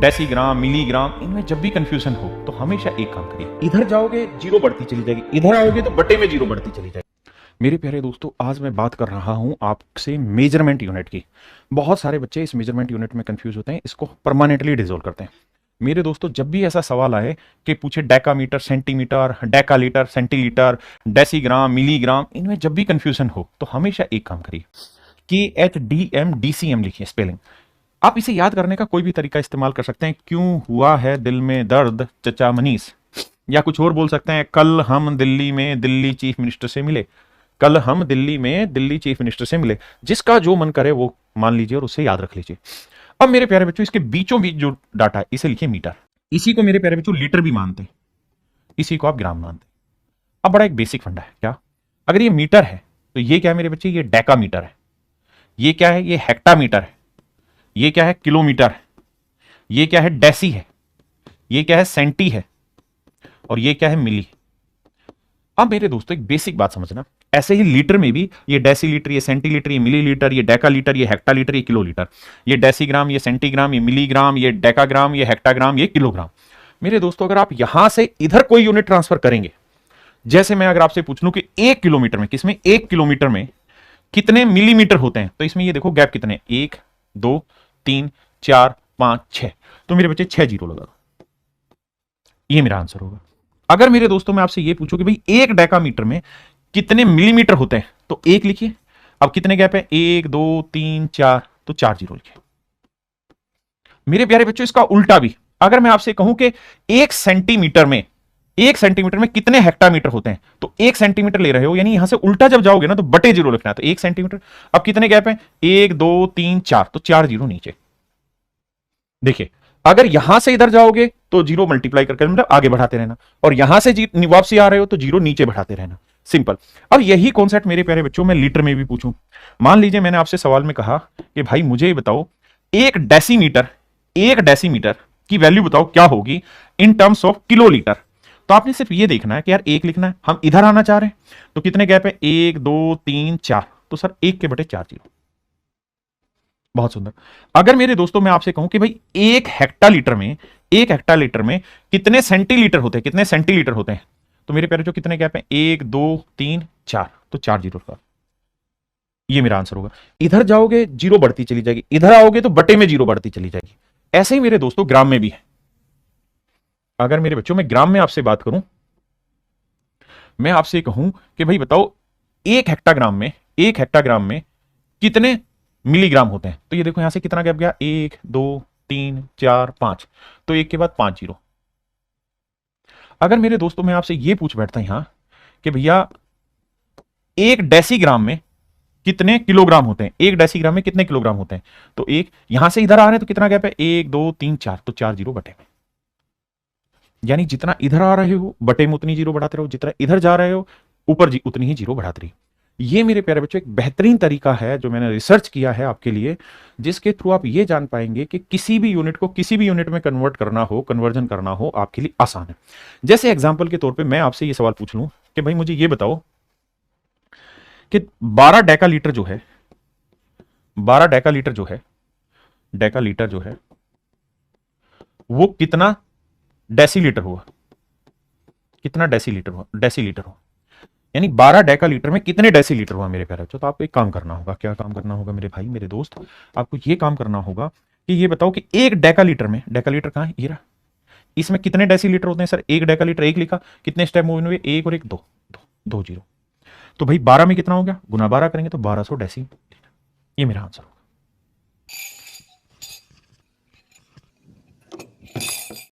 Decigram, milligram, इनमें जब भी कंफ्यूजन हो तो हमेशा एक काम करिए, इधर जाओगे जीरो बढ़ती चली जाएगी, इधर आओगे तो बटे में जीरो बढ़ती चली जाएगी। मेरे प्यारे दोस्तों, आज मैं बात कर रहा हूं आपसे मेजरमेंट यूनिट की। बहुत सारे बच्चे इस मेजरमेंट यूनिट में कंफ्यूज होते हैं, इसको परमानेंटली डिसॉल्व करते हैं। मेरे दोस्तों, जब भी ऐसा सवाल आए कि पूछे decametre, centimetre, decalitre, centilitre, decigram, milligram, इनमें जब भी कंफ्यूजन हो तो हमेशा एक काम करिए, KHDM लिखिए स्पेलिंग। आप इसे याद करने का कोई भी तरीका इस्तेमाल कर सकते हैं। क्यों हुआ है दिल में दर्द चचा मनीष, या कुछ और बोल सकते हैं, कल हम दिल्ली में दिल्ली चीफ मिनिस्टर से मिले, कल हम दिल्ली में दिल्ली चीफ मिनिस्टर से मिले। जिसका जो मन करे वो मान लीजिए और उसे याद रख लीजिए। अब मेरे प्यारे बच्चों, इसके बीचों बीच जो डाटा है इसे लिखिए मीटर। इसी को मेरे प्यारे बच्चों लीटर भी मानते हैं, इसी को आप ग्राम मानते हैं। अब बड़ा एक बेसिक फंडा है, क्या? अगर ये मीटर है तो ये क्या है मेरे बच्चे? ये डेकामीटर है। ये क्या है? ये हेक्टामीटर है। ये क्या है? किलोमीटर है। ये क्या है? डेसी है। ये क्या है? सेंटी है। और ये क्या है? मिली। अब मेरे दोस्तों, एक बेसिक बात समझना, ऐसे ही लीटर में भी ये डेसीलीटर, ये सेंटीलीटर, ये मिलीलीटर, ये डेकालीटर, ये हेक्टालीटर, ये किलोलीटर, ये डेसीग्राम, ये सेंटीग्राम, ये मिलीग्राम, ये डेकाग्राम, ये हेक्टाग्राम, ये किलोग्राम। मेरे दोस्तों, अगर आप यहां से इधर कोई यूनिट ट्रांसफर करेंगे, जैसे मैं अगर आपसे पूछ लूं कि 1 किलोमीटर में, किसमें 1 किलोमीटर में कितने मिलीमीटर होते हैं, तो इसमें ये देखो गैप कितने, 1 2 3 4 5 6, तो मेरे बच्चे 6 जीरो लगा दो, ये मेरा आंसर होगा। अगर मेरे दोस्तों मैं आपसे ये पूछूं कि भाई 1 डेकामीटर में कितने मिलीमीटर होते हैं, तो 1 लिखिए। अब कितने गैप है? 1 2 3 4, तो 4 जीरो लिखिए। मेरे प्यारे बच्चों, इसका उल्टा भी, अगर मैं आपसे कहूं कि 1 सेंटीमीटर में कितने हेक्टामीटर होते हैं, तो 1 सेंटीमीटर ले रहे हो, यानी यहां से उल्टा जब जाओगे ना तो बटे जीरो लिखना है, तो 1 सेंटीमीटर। अब कितने गैप है? 1 2 3 4, तो 4 जीरो नीचे। देखिए, अगर यहां से इधर जाओगे तो जीरो मल्टीप्लाई करके मतलब आगे बढ़ाते रहना, और यहां से वापसी आ रहे हो तो जीरो नीचे बढ़ाते रहना, सिंपल। अब यही कॉन्सेप्ट मेरे प्यारे बच्चों मैं लीटर में भी पूछूं। मान लीजिए मैंने आपसे सवाल में कहा कि भाई मुझे बताओ एक डेसीमीटर की वैल्यू बताओ क्या होगी इन टर्म्स ऑफ किलोलीटर। तो आपने सिर्फ ये देखना है कि यार 1 लिखना है, हम इधर आना चाह रहे हैं, तो कितने गैप है? 1 2 3 4, तो सर 1 के बटे 4 जीरो। बहुत सुंदर। अगर मेरे दोस्तों मैं आपसे कहूं कि भाई 1 हेक्टालीटर में कितने सेंटीलीटर होते हैं, तो मेरे प्यारे जो कितने गैप है? 1 2 3 4, तो 4 जीरो का, ये मेरा आंसर होगा। इधर जाओगे जीरो बढ़ती चली जाएगी, इधर आओगे तो बटे में जीरो बढ़ती चली जाएगी। ऐसे ही मेरे दोस्तों ग्राम में भी है। अगर मेरे बच्चों मैं ग्राम में आपसे बात करूं, मैं आपसे कहूं कि भाई बताओ 1 हेक्टाग्राम में कितने मिलीग्राम होते हैं, तो ये देखो यहां से कितना गैप गया? 1 2 3 4 5, तो 1 के बाद 5 जीरो। अगर मेरे दोस्तों मैं आपसे ये पूछ बैठता यहां कि भैया 1 डेसीग्राम में कितने किलोग्राम होते हैं, 1 डेसीग्राम में कितने किलोग्राम होते हैं, तो एक यहां से इधर आ रहे हैं तो कितना गैप है? 1 2 3 4, तो 4 जीरो बटे में। यानी जितना इधर आ रहे हो बटे में उतनी जीरो बढ़ाते रहो, जितना इधर जा रहे हो ऊपर उतनी ही जीरो बढ़ाते रहिए। ये मेरे प्यारे बच्चों एक बेहतरीन तरीका है जो मैंने रिसर्च किया है आपके लिए, जिसके थ्रू आप ये जान पाएंगे कि किसी भी यूनिट को किसी भी यूनिट में कन्वर्जन करना हो आपके लिए आसान है। जैसे एग्जांपल के तौर पे मैं आपसे ये सवाल पूछ लूं कि भाई मुझे ये बताओ कि 12 डेकालीटर जो है वो कितना डेसीलीटर हुआ, डेसीलीटर हुआ, यानी 12 डेकालीटर में कितने डेसीलीटर हुआ मेरे प्यारे बच्चों। तो आपको एक काम करना होगा, क्या काम करना होगा मेरे भाई मेरे दोस्त, आपको ये काम करना होगा कि ये बताओ कि 1 डेकालीटर कहां है? ये रहा। इसमें कितने डेसीलीटर होते हैं सर? 1 डेकालीटर 1 लिखा, कितने स्टेप मूव हुए? 1 और 1 2 जीरो। तो भाई 12 में कितना हो गया? गुना 12 करेंगे तो 1200 डेसी, ये मेरा आंसर होगा।